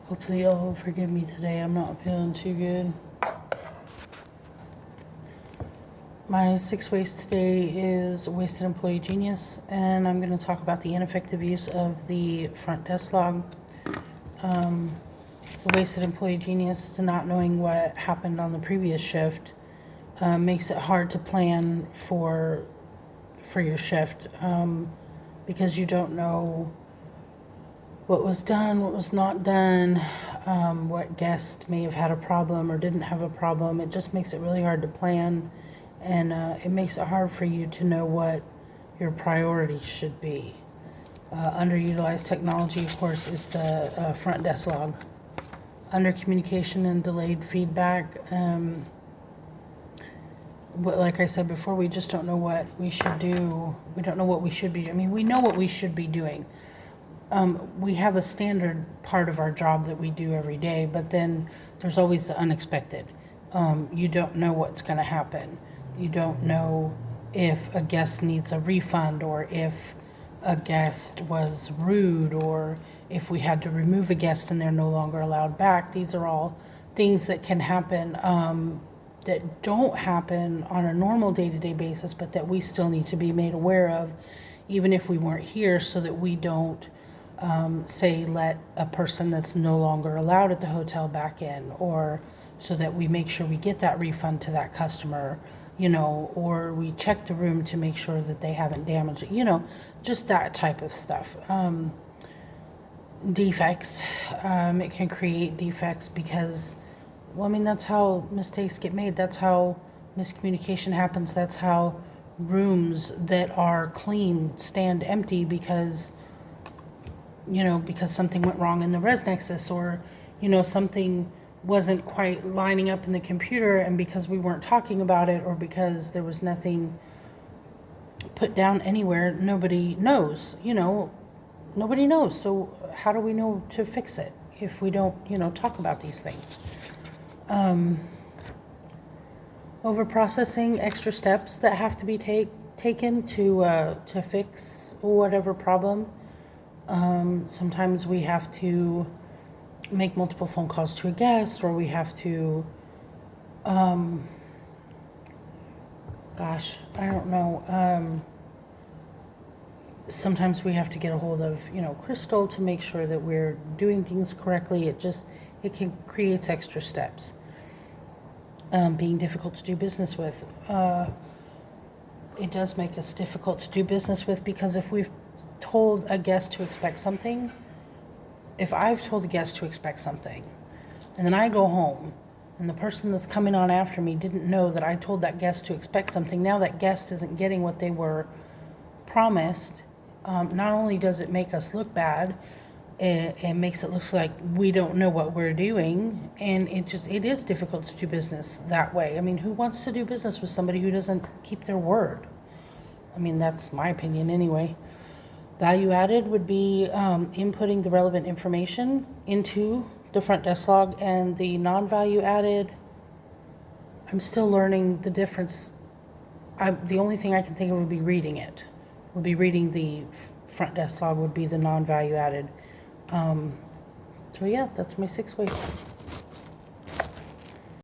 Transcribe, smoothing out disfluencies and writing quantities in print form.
Hopefully y'all will forgive me today. I'm not feeling too good. My 6 waste today is Wasted Employee Genius, and I'm going to talk about the ineffective use of the front desk log. The Wasted Employee Genius to not knowing what happened on the previous shift makes it hard to plan for your shift because you don't know what was done, what was not done, what guest may have had a problem or didn't have a problem. It just makes it really hard to plan, and it makes it hard for you to know what your priorities should be. Underutilized technology, of course, is the front desk log. Under communication and delayed feedback, like I said before, we just don't know what we should do. We don't know what we should be. I mean, we know what we should be doing. We have a standard part of our job that we do every day, but then there's always the unexpected. You don't know what's going to happen. You don't know if a guest needs a refund, or if a guest was rude, or if we had to remove a guest and they're no longer allowed back. These are all things that can happen that don't happen on a normal day-to-day basis, but that we still need to be made aware of, even if we weren't here, so that we don't let a person that's no longer allowed at the hotel back in, or so that we make sure we get that refund to that customer, or we check the room to make sure that they haven't damaged it, just that type of stuff. Defects, it can create defects because, that's how mistakes get made. That's how miscommunication happens. That's how rooms that are clean stand empty because something went wrong in the ResNexus, or, something wasn't quite lining up in the computer, and because we weren't talking about it, or because there was nothing put down anywhere, nobody knows, nobody knows. So how do we know to fix it if we don't, talk about these things? Over-processing, extra steps that have to be taken to fix whatever problem. Sometimes we have to make multiple phone calls to a guest, or we have to, I don't know. Sometimes we have to get a hold of, Crystal to make sure that we're doing things correctly. It creates extra steps. Being difficult to do business with. It does make us difficult to do business with, because if we've told a guest to expect something, if I've told a guest to expect something, and then I go home, and the person that's coming on after me didn't know that I told that guest to expect something, now that guest isn't getting what they were promised. Not only does it make us look bad, it makes it look like we don't know what we're doing, and it is difficult to do business that way. Who wants to do business with somebody who doesn't keep their word? That's my opinion anyway. Value added would be inputting the relevant information into the front desk log, and the non-value added, I'm still learning the difference. The only thing I can think of would be reading it. Would be reading the front desk log would be the non-value added. So yeah, that's my 6 ways.